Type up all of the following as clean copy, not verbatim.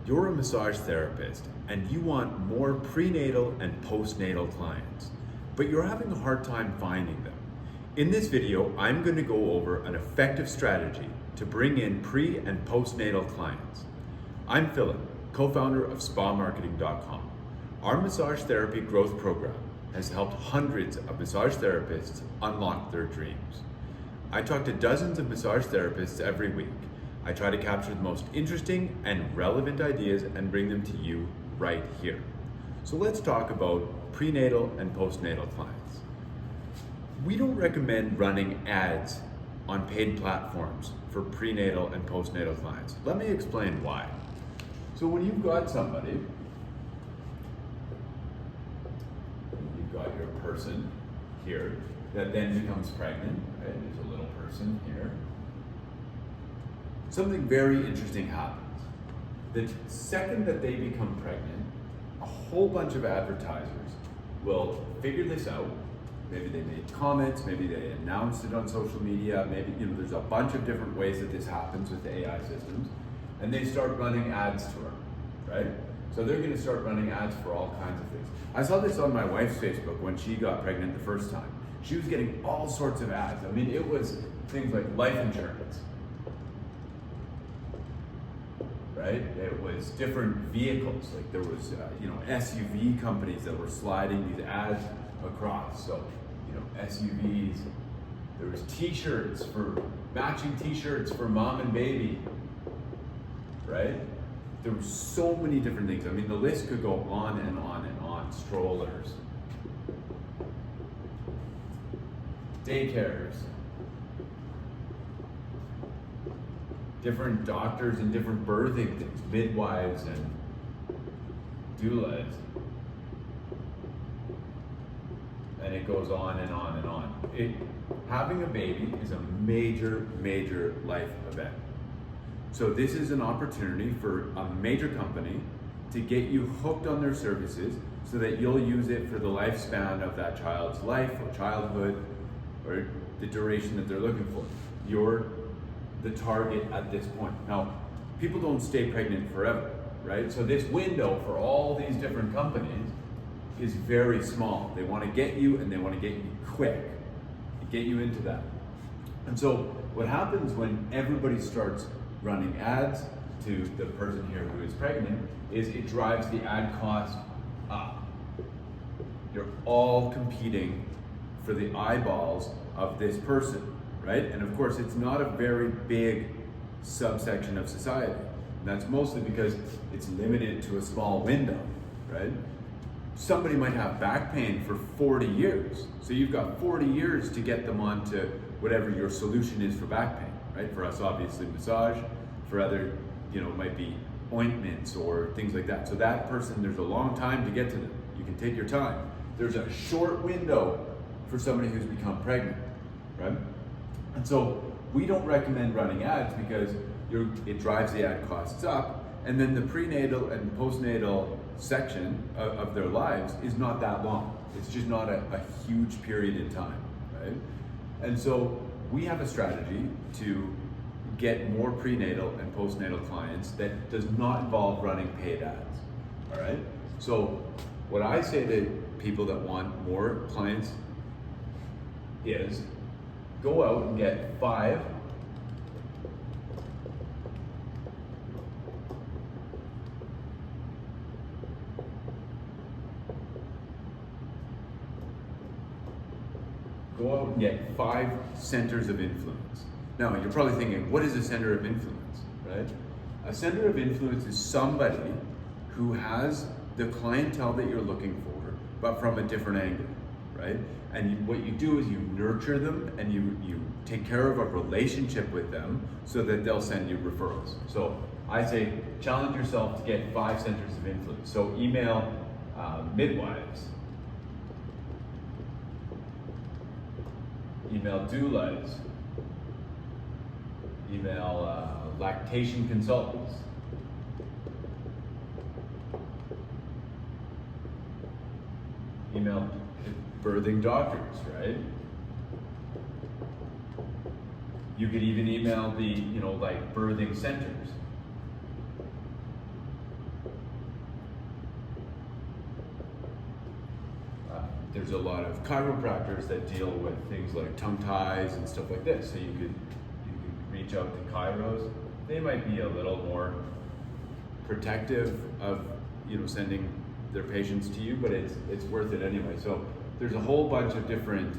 You're a massage therapist and you want more prenatal and postnatal clients, but you're having a hard time finding them. In this video, I'm going to go over an effective strategy to bring in pre and postnatal clients. I'm Philip, co-founder of spamarketing.com. Our massage therapy growth program has helped hundreds of massage therapists unlock their dreams. I talk to dozens of massage therapists every week. I try to capture the most interesting and relevant ideas and bring them to you right here. So let's talk about prenatal and postnatal clients. We don't recommend running ads on paid platforms for prenatal and postnatal clients. Let me explain why. So when you've got somebody, you've got your person here that then becomes pregnant, right? There's a little person here. Something very interesting happens. The second that they become pregnant, a whole bunch of advertisers will figure this out. Maybe they made comments, maybe they announced it on social media, maybe there's a bunch of different ways that this happens with the AI systems, and they start running ads to her, right? So they're gonna start running ads for all kinds of things. I saw this on my wife's Facebook when she got pregnant the first time. She was getting all sorts of ads. I mean, it was things like life insurance, right? It was different vehicles, like there was SUV companies that were sliding these ads across. So SUVs, there was t-shirts for matching t-shirts for mom and baby, right? There were so many different things. I mean, the list could go on and on and on. Strollers, daycares, different doctors and different birthing things, midwives and doulas. And it goes on and on and on. Having a baby is a major, major life event. So this is an opportunity for a major company to get you hooked on their services so that you'll use it for the lifespan of that child's life or childhood or the duration that they're looking for. You're the target at this point. Now, people don't stay pregnant forever, right? So this window for all these different companies is very small. They want to get you and they want to get you quick, get you into that. And so what happens when everybody starts running ads to the person here who is pregnant is it drives the ad cost up. You're all competing for the eyeballs of this person, right? And of course, it's not a very big subsection of society. And that's mostly because it's limited to a small window, right? Somebody might have back pain for 40 years. So you've got 40 years to get them onto whatever your solution is for back pain, right? For us, obviously massage. For other, it might be ointments or things like that. So that person, there's a long time to get to them. You can take your time. There's a short window for somebody who's become pregnant, right? And so we don't recommend running ads because it drives the ad costs up, and then the prenatal and postnatal section of their lives is not that long. It's just not a huge period in time, right? And so we have a strategy to get more prenatal and postnatal clients that does not involve running paid ads, all right? So what I say to people that want more clients is go out and get 5 centers of influence. Now, you're probably thinking, what is a center of influence, right? A center of influence is somebody who has the clientele that you're looking for, but from a different angle, right? And what you do is you nurture them and you take care of a relationship with them so that they'll send you referrals. So I say, challenge yourself to get 5 centers of influence. So email midwives, email doulas, email lactation consultants, email birthing doctors, right? You could even email the, like birthing centers. There's a lot of chiropractors that deal with things like tongue ties and stuff like this. So you could reach out to chiros. They might be a little more protective of sending their patients to you, but it's worth it anyway. So there's a whole bunch of different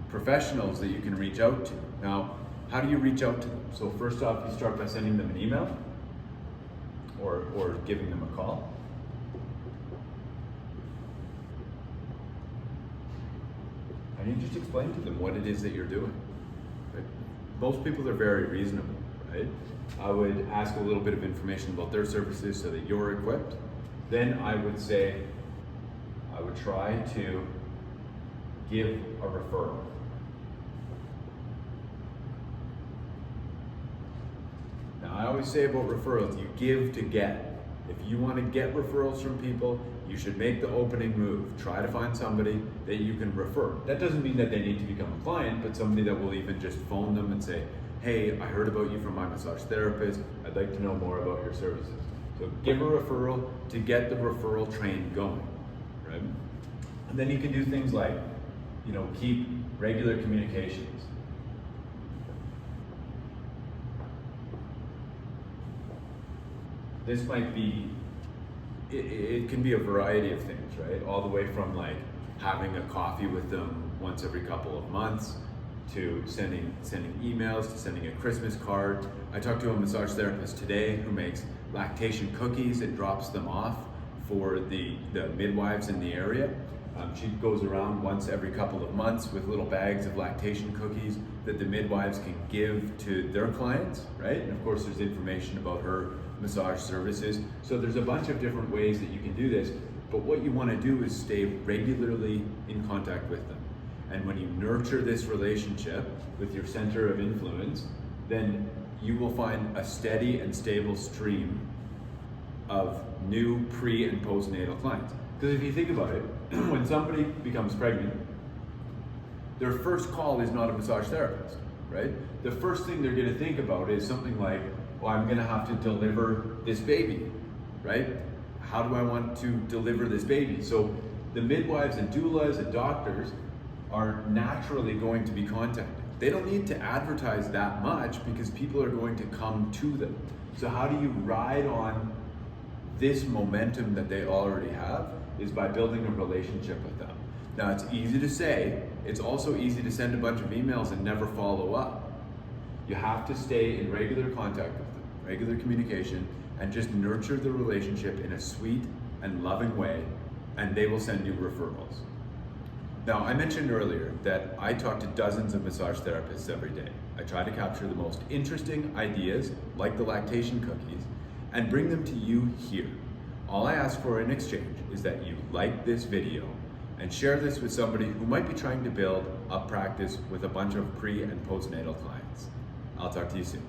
professionals that you can reach out to. Now, how do you reach out to them? So first off, you start by sending them an email or giving them a call. And you just explain to them what it is that you're doing. Right? Most people are very reasonable, right? I would ask a little bit of information about their services so that you're equipped. Then I would say, I would try to give a referral. Now, I always say about referrals, you give to get. If you want to get referrals from people, you should make the opening move. Try to find somebody that you can refer. That doesn't mean that they need to become a client, but somebody that will even just phone them and say, hey, I heard about you from my massage therapist. I'd like to know more about your services. So give a referral to get the referral train going, right? And then you can do things like, keep regular communications. This might be, it can be a variety of things, right? All the way from like having a coffee with them once every couple of months, to sending emails, to sending a Christmas card. I talked to a massage therapist today who makes lactation cookies and drops them off for the midwives in the area. She goes around once every couple of months with little bags of lactation cookies that the midwives can give to their clients, right? And of course there's information about her massage services. So there's a bunch of different ways that you can do this, but what you want to do is stay regularly in contact with them. And when you nurture this relationship with your center of influence, then you will find a steady and stable stream of new pre and postnatal clients. Because if you think about it, when somebody becomes pregnant, their first call is not a massage therapist, right? The first thing they're going to think about is something like, well, I'm going to have to deliver this baby, right? How do I want to deliver this baby? So the midwives and doulas and doctors are naturally going to be contacted. They don't need to advertise that much because people are going to come to them. So how do you ride on this momentum that they already have is by building a relationship with them. Now, it's easy to say, it's also easy to send a bunch of emails and never follow up. You have to stay in regular contact with them, regular communication, and just nurture the relationship in a sweet and loving way, and they will send you referrals. Now, I mentioned earlier that I talk to dozens of massage therapists every day. I try to capture the most interesting ideas, like the lactation cookies, and bring them to you here. All I ask for in exchange is that you like this video and share this with somebody who might be trying to build a practice with a bunch of pre and postnatal clients. I'll talk to you soon.